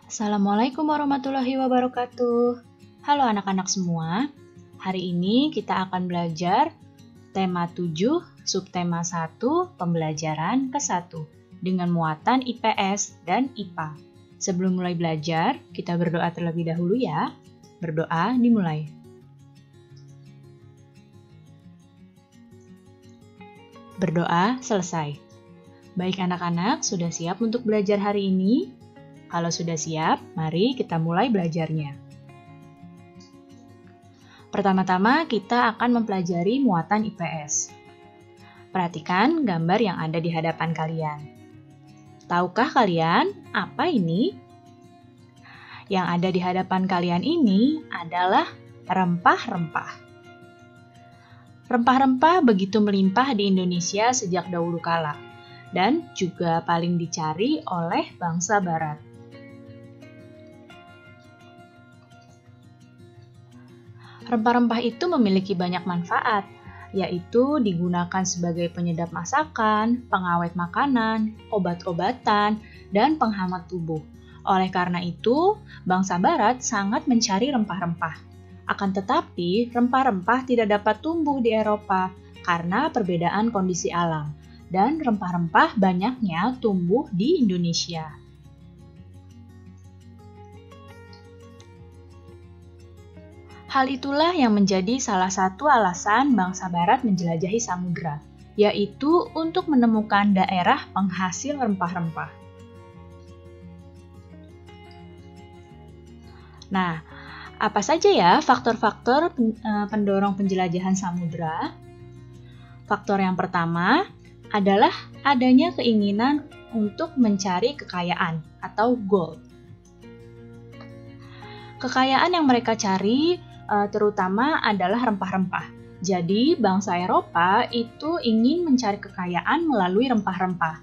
Assalamualaikum warahmatullahi wabarakatuh. Halo anak-anak semua. Hari ini kita akan belajar tema 7, subtema 1, pembelajaran ke-1 dengan muatan IPS dan IPA. Sebelum mulai belajar, kita berdoa terlebih dahulu ya. Berdoa dimulai. Berdoa selesai. Baik anak-anak, sudah siap untuk belajar hari ini? Kalau sudah siap, mari kita mulai belajarnya. Pertama-tama, kita akan mempelajari muatan IPS. Perhatikan gambar yang ada di hadapan kalian. Tahukah kalian apa ini? Yang ada di hadapan kalian ini adalah rempah-rempah. Rempah-rempah begitu melimpah di Indonesia sejak dahulu kala, dan juga paling dicari oleh bangsa Barat. Rempah-rempah itu memiliki banyak manfaat, yaitu digunakan sebagai penyedap masakan, pengawet makanan, obat-obatan, dan penghangat tubuh. Oleh karena itu, bangsa Barat sangat mencari rempah-rempah. Akan tetapi, rempah-rempah tidak dapat tumbuh di Eropa karena perbedaan kondisi alam, dan rempah-rempah banyaknya tumbuh di Indonesia. Hal itulah yang menjadi salah satu alasan bangsa Barat menjelajahi samudera, yaitu untuk menemukan daerah penghasil rempah-rempah. Nah, apa saja ya faktor-faktor pendorong penjelajahan samudera? Faktor yang pertama adalah adanya keinginan untuk mencari kekayaan atau gold. Kekayaan yang mereka cari terutama adalah rempah-rempah. Jadi, bangsa Eropa itu ingin mencari kekayaan melalui rempah-rempah.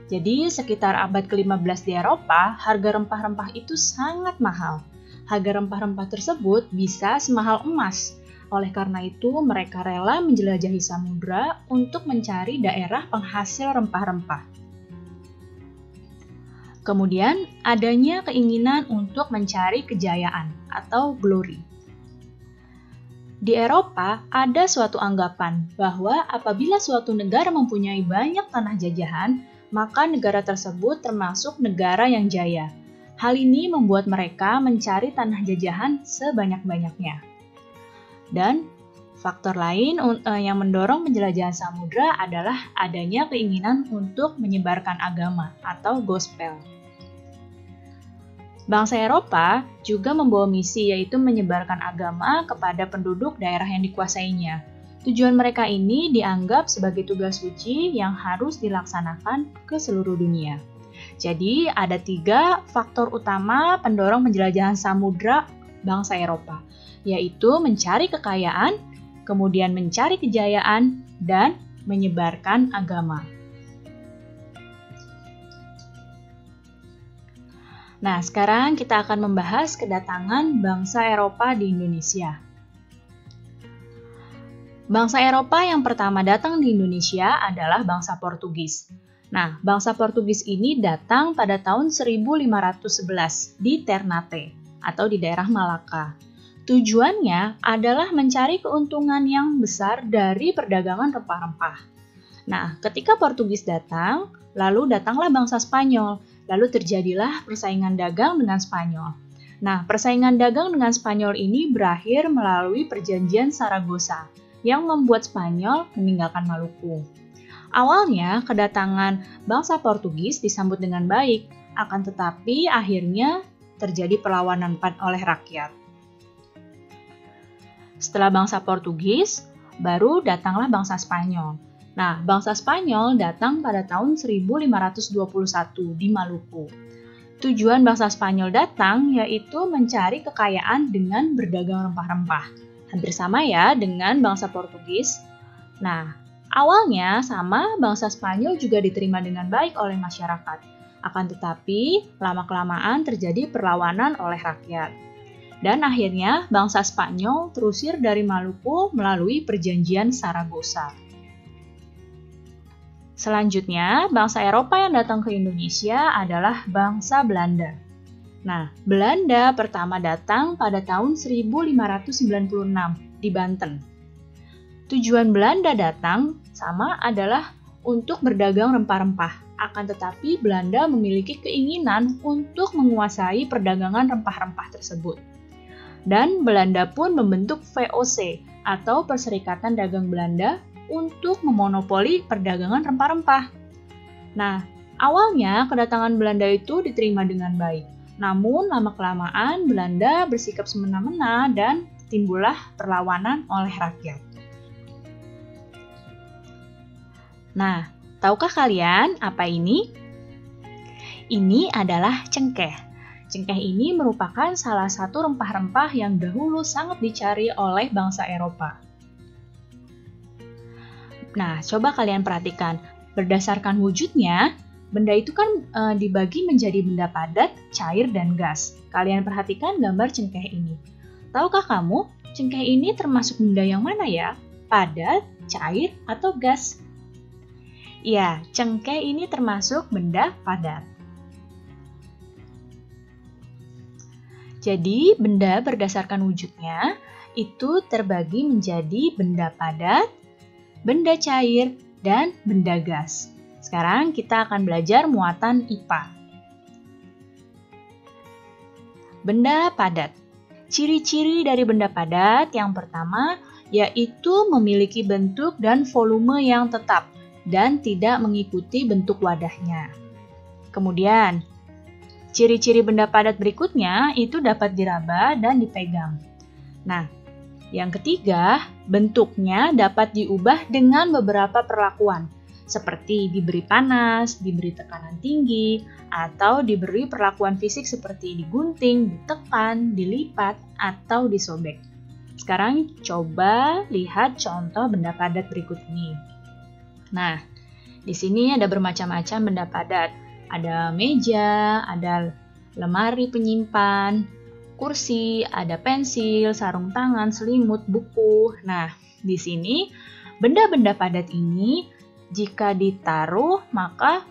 Jadi, sekitar abad ke-15 di Eropa, harga rempah-rempah itu sangat mahal. Harga rempah-rempah tersebut bisa semahal emas. Oleh karena itu, mereka rela menjelajahi samudera untuk mencari daerah penghasil rempah-rempah. Kemudian, adanya keinginan untuk mencari kejayaan atau glory. Di Eropa, ada suatu anggapan bahwa apabila suatu negara mempunyai banyak tanah jajahan, maka negara tersebut termasuk negara yang jaya. Hal ini membuat mereka mencari tanah jajahan sebanyak-banyaknya. Dan faktor lain yang mendorong penjelajahan samudera adalah adanya keinginan untuk menyebarkan agama atau gospel. Bangsa Eropa juga membawa misi, yaitu menyebarkan agama kepada penduduk daerah yang dikuasainya. Tujuan mereka ini dianggap sebagai tugas suci yang harus dilaksanakan ke seluruh dunia. Jadi, ada 3 faktor utama pendorong penjelajahan samudera bangsa Eropa, yaitu mencari kekayaan, kemudian mencari kejayaan, dan menyebarkan agama. Nah, sekarang kita akan membahas kedatangan bangsa Eropa di Indonesia. Bangsa Eropa yang pertama datang di Indonesia adalah bangsa Portugis. Nah, bangsa Portugis ini datang pada tahun 1511 di Ternate atau di daerah Malaka. Tujuannya adalah mencari keuntungan yang besar dari perdagangan rempah-rempah. Nah, ketika Portugis datang, lalu datanglah bangsa Spanyol. Lalu terjadilah persaingan dagang dengan Spanyol. Nah, persaingan dagang dengan Spanyol ini berakhir melalui perjanjian Saragossa yang membuat Spanyol meninggalkan Maluku. Awalnya, kedatangan bangsa Portugis disambut dengan baik, akan tetapi akhirnya terjadi perlawanan oleh rakyat. Setelah bangsa Portugis, baru datanglah bangsa Spanyol. Nah, bangsa Spanyol datang pada tahun 1521 di Maluku. Tujuan bangsa Spanyol datang yaitu mencari kekayaan dengan berdagang rempah-rempah. Hampir sama ya dengan bangsa Portugis. Nah, awalnya sama, bangsa Spanyol juga diterima dengan baik oleh masyarakat. Akan tetapi, lama-kelamaan terjadi perlawanan oleh rakyat. Dan akhirnya bangsa Spanyol terusir dari Maluku melalui perjanjian Saragossa. Selanjutnya, bangsa Eropa yang datang ke Indonesia adalah bangsa Belanda. Nah, Belanda pertama datang pada tahun 1596 di Banten. Tujuan Belanda datang sama adalah untuk berdagang rempah-rempah. Akan tetapi Belanda memiliki keinginan untuk menguasai perdagangan rempah-rempah tersebut. Dan Belanda pun membentuk VOC atau Perserikatan Dagang Belanda untuk memonopoli perdagangan rempah-rempah. Nah, awalnya kedatangan Belanda itu diterima dengan baik. Namun lama-kelamaan Belanda bersikap semena-mena dan timbullah perlawanan oleh rakyat. Nah, tahukah kalian apa ini? Ini adalah cengkeh. Cengkeh ini merupakan salah satu rempah-rempah yang dahulu sangat dicari oleh bangsa Eropa. Nah, coba kalian perhatikan. Berdasarkan wujudnya, benda itu kan dibagi menjadi benda padat, cair, dan gas. Kalian perhatikan gambar cengkeh ini. Tahukah kamu, cengkeh ini termasuk benda yang mana ya? Padat, cair, atau gas? Ya, cengkeh ini termasuk benda padat. Jadi, benda berdasarkan wujudnya itu terbagi menjadi benda padat, benda cair, dan benda gas. Sekarang kita akan belajar muatan IPA. Benda padat. Ciri-ciri dari benda padat yang pertama yaitu memiliki bentuk dan volume yang tetap dan tidak mengikuti bentuk wadahnya. Kemudian, ciri-ciri benda padat berikutnya itu dapat diraba dan dipegang. Nah, yang ketiga, bentuknya dapat diubah dengan beberapa perlakuan, seperti diberi panas, diberi tekanan tinggi, atau diberi perlakuan fisik seperti digunting, ditekan, dilipat, atau disobek. Sekarang coba lihat contoh benda padat berikut ini. Nah, di sini ada bermacam-macam benda padat. Ada meja, ada lemari penyimpan, kursi, ada pensil, sarung tangan, selimut, buku. Nah, di sini benda-benda padat ini jika ditaruh maka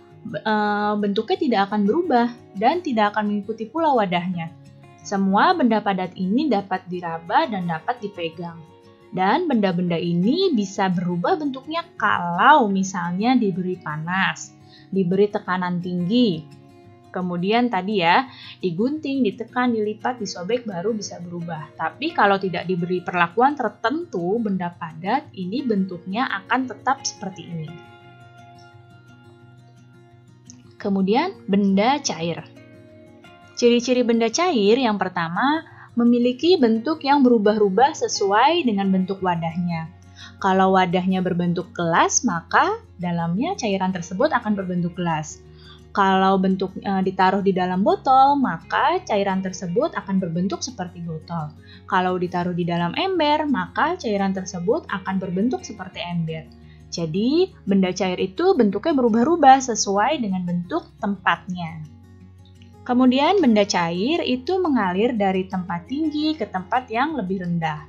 bentuknya tidak akan berubah dan tidak akan mengikuti pula wadahnya. Semua benda padat ini dapat diraba dan dapat dipegang. Dan benda-benda ini bisa berubah bentuknya kalau misalnya diberi panas, diberi tekanan tinggi. Kemudian tadi ya, digunting, ditekan, dilipat, disobek baru bisa berubah. Tapi kalau tidak diberi perlakuan tertentu, benda padat ini bentuknya akan tetap seperti ini. Kemudian benda cair. Ciri-ciri benda cair yang pertama, memiliki bentuk yang berubah-ubah sesuai dengan bentuk wadahnya. Kalau wadahnya berbentuk gelas, maka dalamnya cairan tersebut akan berbentuk gelas. Kalau bentuk ditaruh di dalam botol, maka cairan tersebut akan berbentuk seperti botol. Kalau ditaruh di dalam ember, maka cairan tersebut akan berbentuk seperti ember. Jadi, benda cair itu bentuknya berubah-ubah sesuai dengan bentuk tempatnya. Kemudian benda cair itu mengalir dari tempat tinggi ke tempat yang lebih rendah.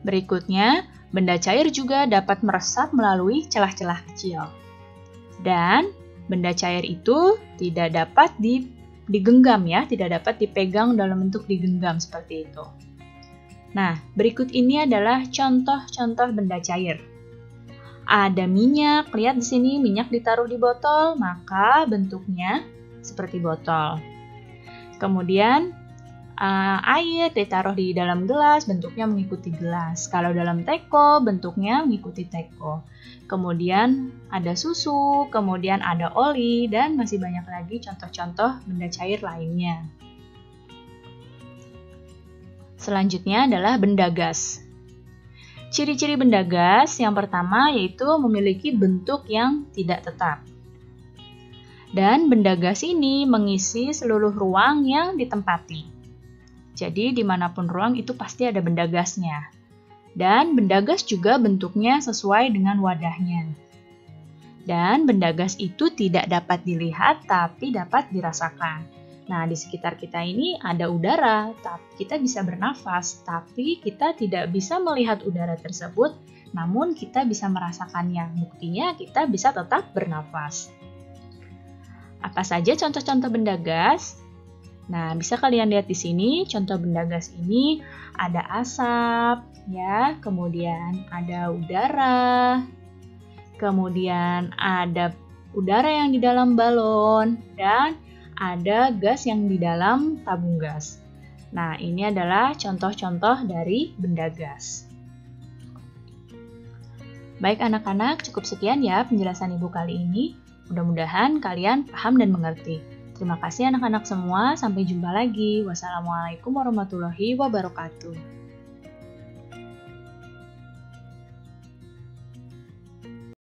Berikutnya, benda cair juga dapat meresap melalui celah-celah kecil. Dan benda cair itu tidak dapat digenggam ya, tidak dapat dipegang dalam bentuk digenggam seperti itu. Nah, berikut ini adalah contoh-contoh benda cair. Ada minyak, lihat di sini minyak ditaruh di botol, maka bentuknya seperti botol. Kemudian air ditaruh di dalam gelas, bentuknya mengikuti gelas. Kalau dalam teko, bentuknya mengikuti teko. Kemudian ada susu, kemudian ada oli, dan masih banyak lagi contoh-contoh benda cair lainnya. Selanjutnya adalah benda gas. Ciri-ciri benda gas yang pertama yaitu memiliki bentuk yang tidak tetap. Dan benda gas ini mengisi seluruh ruang yang ditempati. Jadi dimanapun ruang itu pasti ada benda gasnya. Dan benda gas juga bentuknya sesuai dengan wadahnya. Dan benda gas itu tidak dapat dilihat tapi dapat dirasakan. Nah, di sekitar kita ini ada udara, kita bisa bernafas, tapi kita tidak bisa melihat udara tersebut, namun kita bisa merasakannya. Buktinya kita bisa tetap bernafas. Apa saja contoh-contoh benda gas? Nah, bisa kalian lihat di sini, contoh benda gas ini ada asap, ya, kemudian ada udara, kemudian ada udara yang di dalam balon, dan ada gas yang di dalam tabung gas. Nah, ini adalah contoh-contoh dari benda gas. Baik anak-anak, cukup sekian ya penjelasan Ibu kali ini. Mudah-mudahan kalian paham dan mengerti. Terima kasih anak-anak semua, sampai jumpa lagi. Wassalamualaikum warahmatullahi wabarakatuh.